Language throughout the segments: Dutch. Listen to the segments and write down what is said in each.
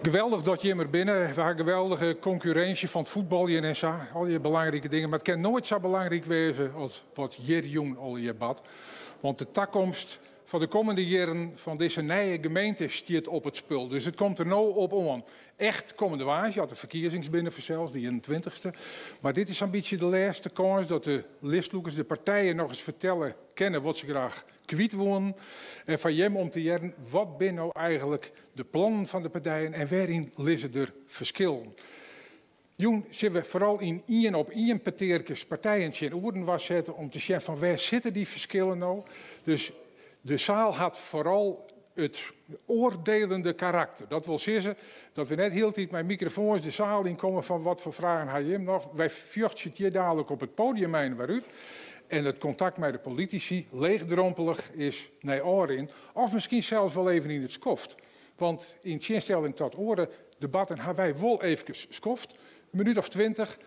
Geweldig dat je immer binnen. We hebben geweldige concurrentie van het voetbal hier en zo. Al die belangrijke dingen. Maar het kan nooit zo belangrijk wezen als wat hier jong al je bad. Want de toekomst van de komende jaren van deze nieuwe gemeente stiert op het spul. Dus het komt er nou op aan. Echt komende waas. Je had de verkiezingsbinnen zelfs, de 21ste. Maar dit is een beetje de laatste kans dat de listloekers, de partijen nog eens vertellen kennen wat ze graag kwijt wonen. En van jem om te jaren, wat zijn nou eigenlijk de plannen van de partijen en waarin liggen er verschillen. Jong zullen we vooral in één op één partijen in oren was zetten om te zeggen van waar zitten die verschillen nou. Dus de zaal had vooral het oordelende karakter. Dat wil zeggen dat we net heel tijd met microfoons de zaal inkomen van wat voor vragen had je hem nog. Wij vjochten het hier dadelijk op het podium heen waaruit. En het contact met de politici, leegdrompelig, is naar oren. Of misschien zelfs wel even in het skoft. Want in tegenstelling tot oren debatten hebben wij wel even skoft. Een minuut of 20.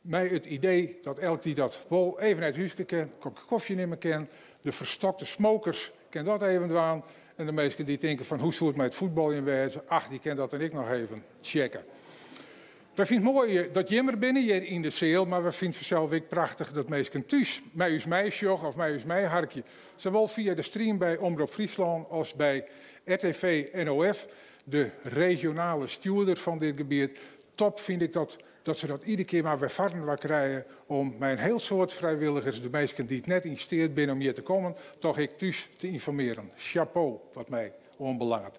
Met het idee dat elk die dat wel even uit huis kan, een kopje koffie nemen kan. De verstokte smokers kan dat even doen. En de meesten die denken van hoe voelt mij het voetbal in wijze. Ach, die kan dat en ik nog even checken. We vinden het mooi dat je immer binnen je in de zeel, maar we vinden het zelf ook prachtig dat mensen thuis mij us meisjog of mij us mij harkje. Zowel via de stream bij Omroep Friesland als bij RTV NOF, de regionale stuurder van dit gebied. Top vind ik dat ze dat iedere keer maar weer varden krijgen om mijn heel soort vrijwilligers, de meesten die het net in steert binnen om hier te komen, toch ik thuis te informeren. Chapeau, wat mij onbelangt.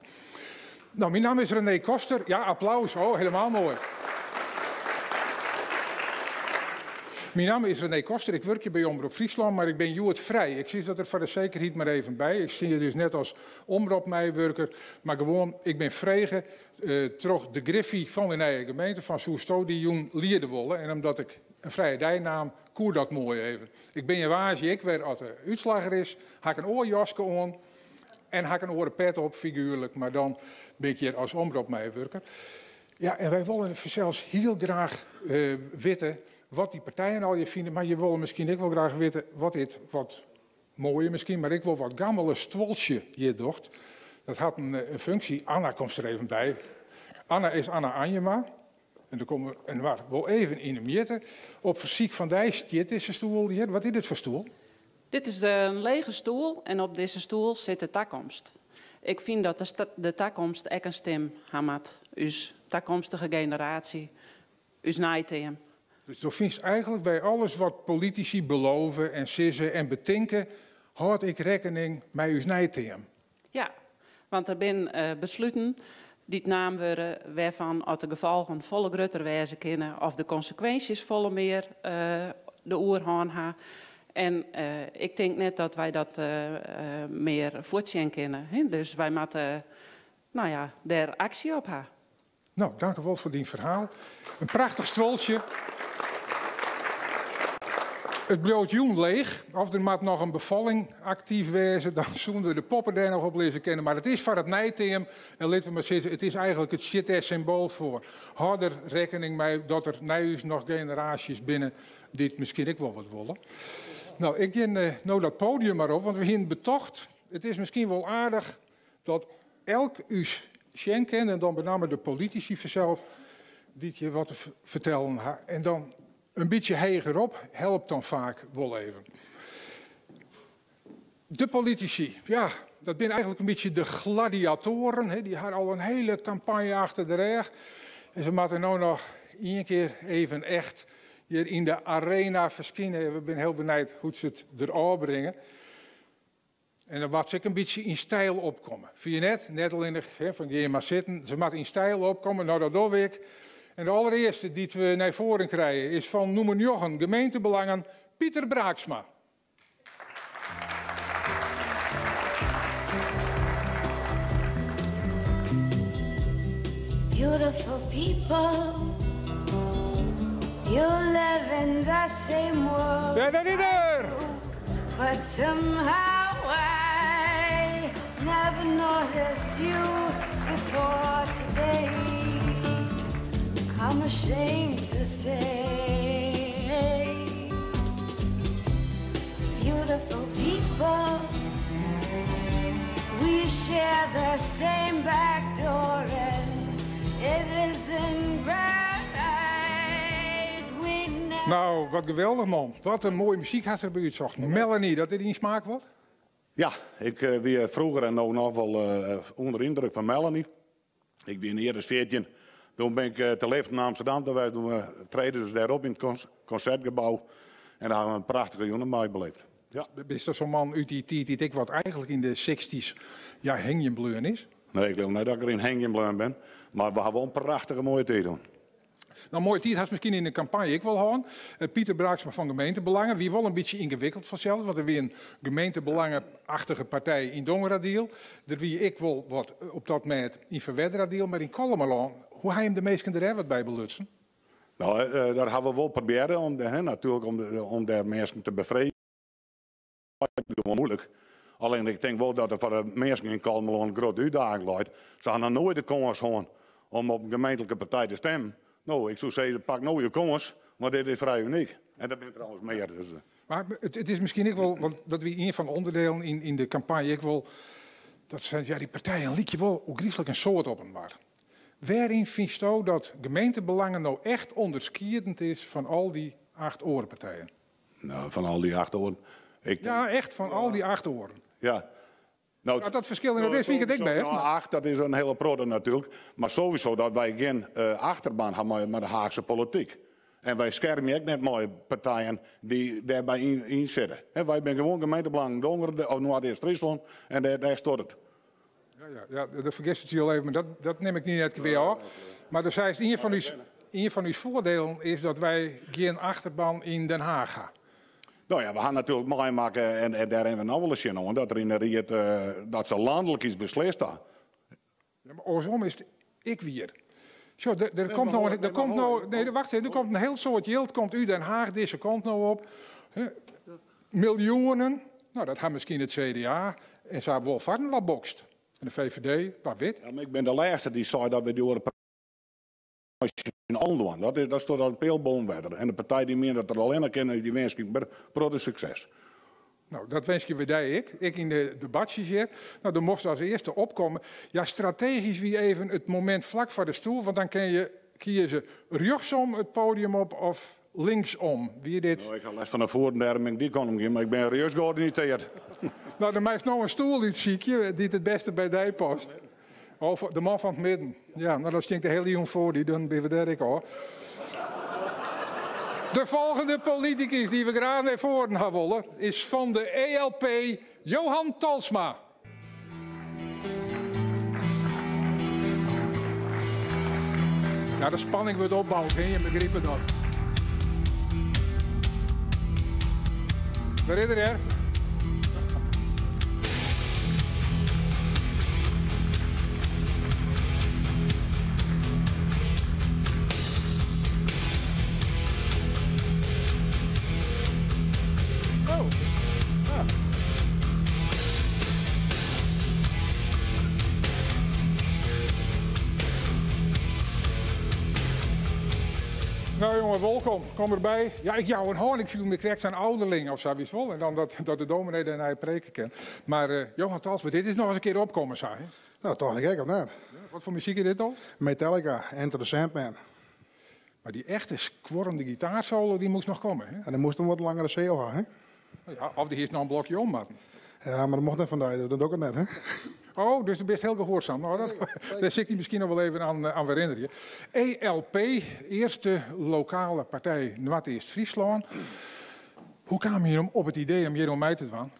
Nou, mijn naam is René Koster. Ja, applaus. Oh, helemaal mooi. Mijn naam is René Koster, ik werk hier bij Omroep Friesland, maar ik ben Joert vrij. Ik zie dat er voor de zekerheid maar even bij. Ik zie je dus net als omroepmeiwerker, maar gewoon, ik ben vregen, terug de griffie van de nieuwe gemeente, van Soesto, die jong leerde willen. En omdat ik een vrije dijnaam, koer dat mooi even. Ik ben je waasje, ik weet als de uitslager is, haak een oorjaske aan en haak een orenpet op, figuurlijk, maar dan ben ik hier als omroepmeiwerker. Ja, en wij willen zelfs heel graag weten wat die partijen al je vinden, maar je wil misschien ook wel graag weten wat mooier misschien, maar ik wil wat gammele stwolsje hier docht. Dat had een functie. Anna komt er even bij. Anna is Anna Anjema. En dan komen we wel even in de midden. Op verziek van die stiet is een stoel hier. Wat is dit voor stoel? Dit is een lege stoel en op deze stoel zit de toekomst. Ik vind dat de toekomst ook een stem heeft. Dus toekomstige generatie, dus naaiteam. Dus dan vind je eigenlijk bij alles wat politici beloven en sissen en betinken, houd ik rekening met uw nijteam. Ja, want er zijn besluiten die naam worden waarvan uit de gevolgen volle grutter wezen kunnen of de consequenties volle meer de oerhaan hebben. En ik denk net dat wij dat meer voortzien kunnen. Hè? Dus wij moeten daar actie op hebben. Nou, dank u wel voor die verhaal. Een prachtig stwoltje. Het bloot jong leeg. Of er moet nog een bevalling actief wezen, dan zullen we de poppen daar nog op lezen kennen. Maar het is voor het nijteam, en laten we maar zeggen, het is eigenlijk het shit-symbool voor. Hou er rekening mee dat er nu nog generaties binnen dit misschien ook wel wat willen. Nou, ik ga nou dat podium maar op, want we hebben betocht. Het is misschien wel aardig dat elk us schenken, en dan met name de politici vanzelf, die je wat te vertellen. En dan een beetje hegerop helpt dan vaak wel even. De politici, ja, dat zijn eigenlijk een beetje de gladiatoren. Hè. Die hadden al een hele campagne achter de rug. En ze moeten nu nog één keer even echt hier in de arena verschijnen. We zijn heel benieuwd hoe ze het erover brengen. En dan moet ze ook een beetje in stijl opkomen. Vind je net al in de, van je maar zitten. Ze moeten in stijl opkomen, nou dat doe ik. En de allereerste die we naar voren krijgen is van Noemen Jochen, gemeentebelangen, Pieter Braaksma. Beautiful people, you live in the same world. Ja, dat is er! But somehow I never noticed you before today. I'm ashamed to say, beautiful people, we share the same back door, and Nou, wat geweldig man. Wat een mooie muziek had er bij u gezocht. Melanie, dat dit in smaak wordt? Ja, ik weer vroeger en nou nog wel onder indruk van Melanie. Ik ben eerder 14. Toen ben ik te leven naar Amsterdam. Toen treden dus daarop in het concertgebouw. En daar hebben we een prachtige jongen beleefd. Ja. Is dat zo'n man uit die tijd die wat eigenlijk in de 60's ja, hengenbleun is? Nee, ik geloof niet dat ik er in hengenbleun ben. Maar we hebben wel een prachtige mooie tijd doen. Nou, mooie tijd had misschien in de campagne ik wel houden. Pieter Braaksma van Gemeentebelangen. Wie wel een beetje ingewikkeld vanzelf. Want er weer een gemeentebelangenachtige partij in Dongeradiel. Er wie ik wel wat op dat moment in Verwedradiel. Maar in Kollemerland, hoe hij hem de meesten er wat bij belutsen? Nou, daar hebben we wel proberen om daar mensen te bevrijden. Dat is wel moeilijk. Alleen ik denk wel dat er voor de mensen in Kalmelo een grote uitdaging ligt. Ze gaan er nooit de kans gewoon om op een gemeentelijke partij te stemmen. Nou, ik zou zeggen, pak nou je kans, maar dit is vrij uniek. En dat ben ik trouwens meer. Dus. Maar het is misschien ook wel, want dat we een van de onderdelen in de campagne ik wil, dat zijn ja, die partijen liet je wel ook griezelig een soort op een maar. Waarin vind je dat gemeentebelangen nou echt onderscheidend is van al die 8 orenpartijen? Nou, van al die 8 oren. Ja, echt van al die 8 oren. Ja. Nou, dat verschil in dat vind ik het ook best. 8, dat is een hele proorde natuurlijk. Maar sowieso dat wij geen achterbaan hebben met de Haagse politiek. En wij schermen ook net mooie partijen die daarbij in zitten. Wij zijn gewoon gemeentebelangen Dongeren, of Noord-Eerst-Friesland, en daar stort het. Ja, dat vergist het je al even, maar dat neem ik niet net weer aan. Maar dus zei een van uw voordelen is dat wij geen achterban in Den Haag gaan. Nou ja, we gaan natuurlijk mooi maken en daar hebben we nou wel eens in hoor, dat er in de Riet dat ze landelijk iets beslist daar. Ja, maar oorzom is het ik weer. Zo, er komt een heel soort geld komt u Den Haag deze kant nou op. Miljoenen, nou dat gaat misschien het CDA en ze hebben wel varden wat bokst. En de VVD, wat wit. Ja, maar ik ben de laatste die zei dat we door in Aldoan. Dat stond al een peelboom verder. En de partij die meer dat er alleen kennen, die wens ik grote succes. Nou, dat wens je weer ik in de debatjes hier. Nou, dan mocht als eerste opkomen. Ja, strategisch wie even het moment vlak voor de stoel. Want dan kun je kiezen rechtsom het podium op of linksom. Wie dit? Nou, ik ga les van de voorderming die kon hem geven, maar ik ben reus georganiseerd. Nou, dan is nou een stoel iets ziekje die het beste bij die past. Of de man van het midden. Ja, nou dat stinkt de hele jong voor die, dan ben we daar ik hoor. De volgende politicus die we graag naar voren gaan willen is van de ELP Johan Talsma. Ja, de spanning wordt opbouwen, hè? Je begrijpt dat. Waar is er? Nou jongen, welkom. Kom erbij. Ja, ik jou een hoorn. Ik viel me direct aan ouderling of zoiets wel. En dan dat de dominee daarna je preken kent. Maar Johan Talsma, dit is nog eens een keer opkomen, zei je. Nou, toch niet gek of net. Ja, wat voor muziek is dit al? Metallica, Enter the Sandman. Maar die echte squirrende gitaarsolo, die moest nog komen, hè? En dan moest een wat langere ceel gaan, hè? Ja, of die heeft nog een blokje om, maar. Ja, maar dat mocht net vandaag, dat doe ik het net, hè? Oh, dus je bent heel gehoorzaam. Nou, daar zit hij misschien nog wel even aan herinneren. ELP, eerste lokale partij Noord-Eerst-Friesland. Hoe kwam je op het idee om hier om mij te doen?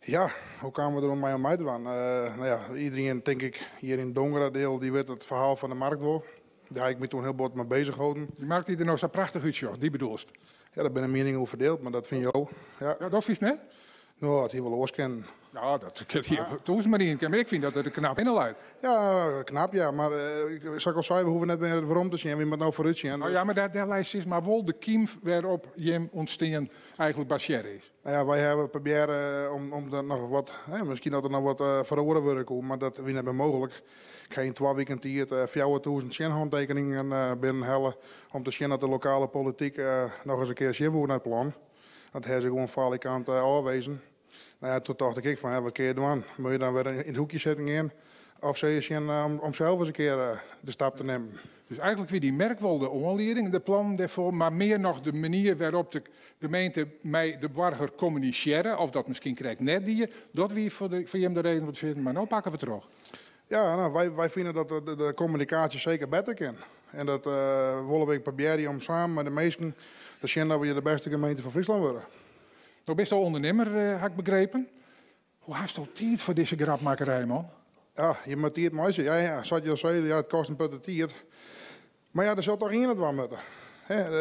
Ja, hoe kwamen we er om mij aan mij te doen? Nou ja, iedereen, denk ik, hier in Dongeradeel, die weet het verhaal van de markt wel. Daar heb ik me toen heel bot mee bezig gehouden. Die markt die er nou zo prachtig uit, joh, die bedoelst. Ja, daar ben een mening over verdeeld, maar dat vind je ook. Ja, dat vies net? Nou, dat hier wel oorkennen. Ja, dat hoeft maar niet. Maar ik vind dat het er knap in luidt. Ja, knap ja, maar ik zou al zeggen, we hoeven net meer waarom te zien. Wie moet nou vooruit zien. Nou ja, maar daar lijst is maar wel de kiem waarop Jim ontstaan eigenlijk baseren is. Nou ja, wij hebben proberen om er nog wat, misschien dat er nog wat verhoren worden, maar dat wie net meer mogelijk. Ik ga in 2 weken hier 4.000 handtekeningen binnenhellen om te zien dat de lokale politiek nog eens een keer zien naar het plan. Dat heeft ze gewoon valikant aanwezen. Nou ja, toen dacht ik van, wat kun je doen? Moet je dan weer in het hoekje zetten in? Of zeg je om zelf eens een keer de stap te nemen? Dus eigenlijk weer die merk wel de aanleiding, de plannen daarvoor, maar meer nog de manier waarop de gemeente mij de burger communiceren, of dat misschien krijgt net die, dat wie voor hem de reden moet vinden, maar nou pakken we terug. Ja, nou, wij vinden dat de communicatie zeker beter kan. En dat willen we proberen om samen met de meesten te zien dat we de beste gemeente van Friesland worden. Nou best wel ondernemer, heb ik begrepen. Hoe heeft je tijd voor deze grapmakerij, man? Ja, je moet het maar ja, zoals je al zei, ja, het kost een putte tijd. Maar ja, er zult toch iemand wat moeten.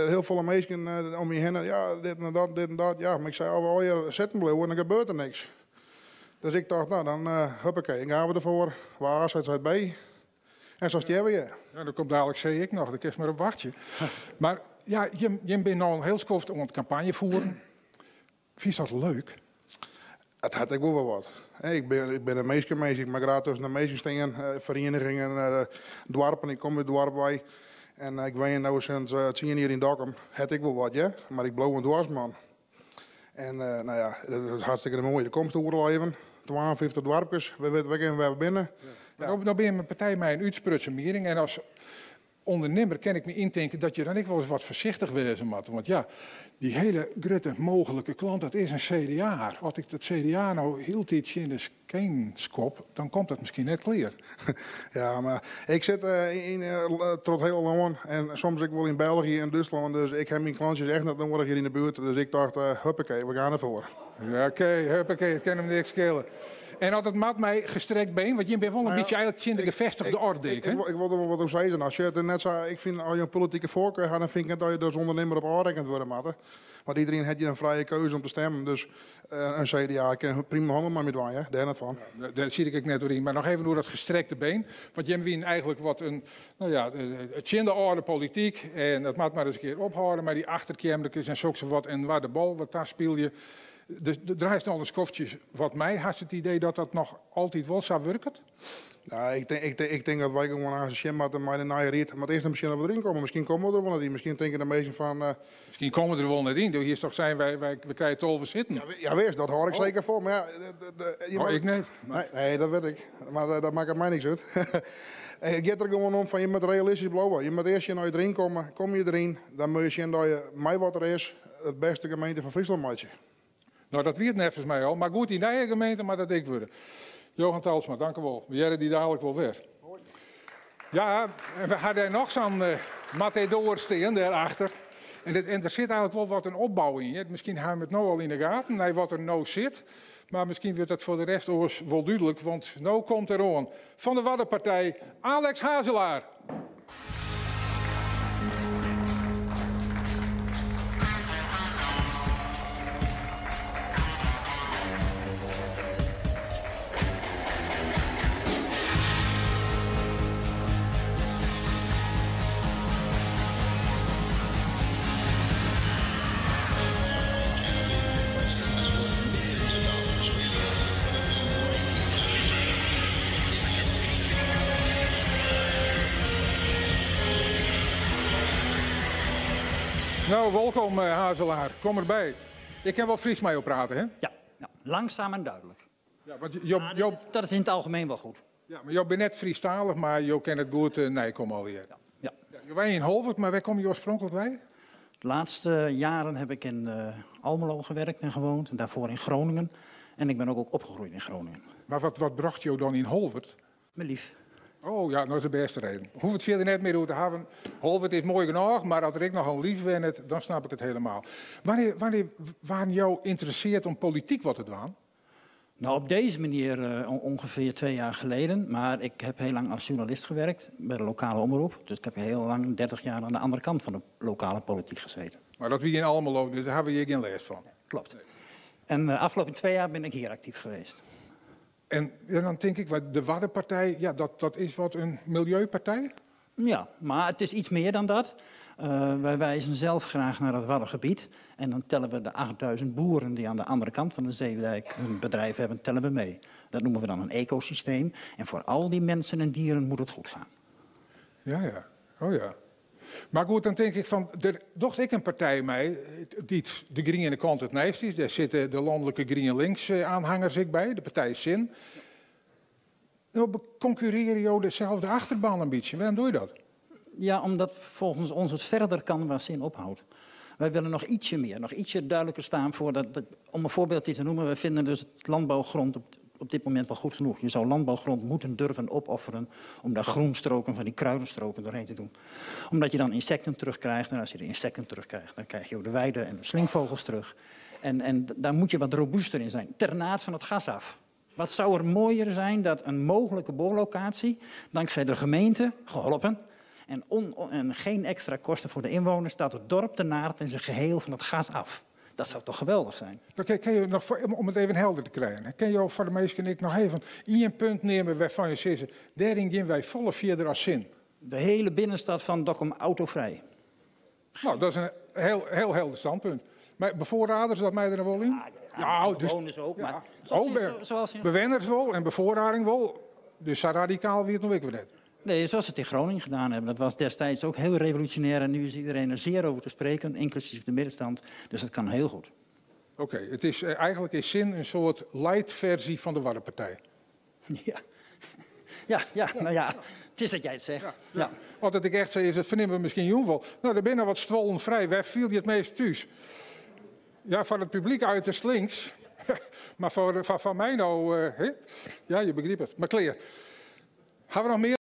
Heel veel mensen om je heen, ja, dit en dat. Ja, maar ik zei, als we al zitten blijven, dan gebeurt er niks. Dus ik dacht, nou, dan huppakee, gaan we ervoor. Waar zit het bij? En zo stellen we je. Ja, dan komt dadelijk, zei ik nog, dan kies maar een wachtje. Maar ja, je bent nou heel skoft om het campagne voeren. Vind je dat leuk? Het had ik wel wat. Ik ben een meisje, ik maak graag tussen de meisjes staan, verenigingen, dorpen. Ik kom uit het dorp bij. En ik woon nu sinds 10 jaar in Dokkum. Had ik wel wat, ja. Maar ik blijf een dwarsman. En nou ja, dat is hartstikke mooi. De komst overal even. 52 dorpjes, we weten waar we binnen. Ja. Nou ben je mijn partij mij een uitsprutse mening. En als ondernemer kan ik me indenken dat je dan ik wel eens wat voorzichtig wezen moet. Want ja, die hele grote mogelijke klant, dat is een CDA. Als ik dat CDA nou heel iets in de skeen skop, dan komt dat misschien net clear. Ja, maar ik zit tot heel lang en soms ik wel in België en Duitsland. Dus ik heb mijn klantjes echt net nodig hier in de buurt. Dus ik dacht, huppakee, we gaan ervoor. Ja, oké, huppakee, het kan hem niks schelen. En altijd mat mij gestrekt been, want je bent wel een beetje eigenlijk in de gevestigde orde. Ik wil er wat over zeggen. Als je het net zo, ik vind als je een politieke voorkeur hebt, dan vind ik dat je als ondernemer op aanrekend worden moet. Want iedereen heeft je een vrije keuze om te stemmen. Dus een CDA kan prima handelen maar met waar, ja? Daar net van. Daar zie ik net doorheen. Maar nog even door dat gestrekte been. Want je wint eigenlijk wat een, nou ja, het in de orde politiek. En dat moet maar eens een keer ophouden. Maar die achterkamertjes en zo wat en waar de bal, wat daar speel je. Dus er draait al een skoftjes wat mij. Hast het idee dat dat nog altijd wel zou werken? Nou, ik denk dat wij gewoon aan zijn met de naaie rit. Maar eerst misschien dat we erin komen. Misschien komen we er wel net in. Misschien denken de meesten van... Misschien komen we er wel net in. Hier is toch zijn, we krijgen 12 zitten. Ja, wees, dat hoor ik zeker voor. Maar ja, ik niet. Maar... Nee, dat weet ik. Maar dat maakt mij niks uit. Je gaat er gewoon om van je moet realistisch blijven. Je moet eerst naar je erin komen. Kom je erin, dan moet je zien dat je mij wat er is. Het beste gemeente van Friesland maakt je. Nou, dat weet net volgens mij al. Maar goed, in de eigen gemeente maar dat ik worden. Johan Talsma, dank u wel. We jaren die dadelijk wel weer. Ja, en we hadden nog zo'n Matador staan daarachter. En er zit eigenlijk wel wat een opbouw in. Misschien hebben we het nou al in de gaten, nee, wat er nou zit. Maar misschien wordt dat voor de rest wel duidelijk. Want nu komt er aan van de Waddenpartij Alex Hazelaar. Nou, welkom Hazelaar. Kom erbij. Ik kan wel Fries mee op praten, hè? Ja, nou, langzaam en duidelijk. Ja, want dat is in het algemeen wel goed. Ja, maar je bent net Friestalig, maar je kent het goed. Nee, kom al hier. Ja. Je woont in Holwert, maar waar kom je oorspronkelijk bij? De laatste jaren heb ik in Almelo gewerkt en gewoond. En daarvoor in Groningen. En ik ben ook opgegroeid in Groningen. Maar wat bracht je dan in Holwert? Mijn lief. Oh ja, dat is de beste reden. Hoef het verder net meer over te hebben. Holwert is mooi genoeg, maar als ik nog een lief ben, dan snap ik het helemaal. Wanneer waren jou geïnteresseerd om politiek wat te doen? Nou, op deze manier ongeveer 2 jaar geleden. Maar ik heb heel lang als journalist gewerkt bij de lokale omroep. Dus ik heb heel lang, 30 jaar, aan de andere kant van de lokale politiek gezeten. Maar dat wie in Almelo, dus daar hebben we hier geen les van. Klopt. En de afgelopen 2 jaar ben ik hier actief geweest. En dan denk ik, de Waddenpartij, ja, dat is wat een milieupartij? Ja, maar het is iets meer dan dat. Wij wijzen zelf graag naar het Waddengebied. En dan tellen we de 8000 boeren die aan de andere kant van de Zeedijk hun bedrijf hebben, tellen we mee. Dat noemen we dan een ecosysteem. En voor al die mensen en dieren moet het goed gaan. Ja. Oh ja. Maar goed, dan denk ik van, er docht ik een partij mee, die de Green aan de kant het meest is. Daar zitten de landelijke Green Links aanhangers ik bij, de partij Zin. Nou concurreren jou dezelfde achterban een beetje. Waarom doe je dat? Ja, omdat volgens ons het verder kan waar zin ophoudt. Wij willen nog ietsje meer, nog ietsje duidelijker staan voor om een voorbeeldje te noemen, wij vinden dus het landbouwgrond op dit moment wel goed genoeg. Je zou landbouwgrond moeten durven opofferen om daar groenstroken van die kruidenstroken doorheen te doen. Omdat je dan insecten terugkrijgt en als je de insecten terugkrijgt, dan krijg je ook de weide en de slinkvogels terug. En daar moet je wat robuuster in zijn, ter naad van het gas af. Wat zou er mooier zijn dat een mogelijke boorlocatie, dankzij de gemeente, geholpen, en geen extra kosten voor de inwoners, dat het dorp te naad in zijn geheel van het gas af. Dat zou toch geweldig zijn? Dan kan je nog, om het even helder te krijgen, kan je voor de meesten en ik nog even een punt nemen waarvan je zegt, daarin gaan wij volle verder als zin. De hele binnenstad van Dokkum autovrij. Nou, dat is een heel helder standpunt. Maar bevoorraders, dat mij er nog wel in? Ja, bewoners ook, maar zoals bewoners wel en bevoorrading wel. Dus zo radicaal wie het nog ik weer net. Nee, zoals ze het in Groningen gedaan hebben. Dat was destijds ook heel revolutionair en nu is iedereen er zeer over te spreken, inclusief de middenstand. Dus dat kan heel goed. Oké, het is eigenlijk in zin een soort light versie van de Warrenpartij. Ja, nou ja, het is dat jij het zegt. Ja. Want wat ik echt zei is, dat vernemen we misschien joenvol. Nou, er binnen wat stwollen vrij. Waar viel je het meest thuis? Ja, van het publiek uiterst links. Maar van mij nou, ja, je begrijpt het. Maar Claire, gaan we nog meer?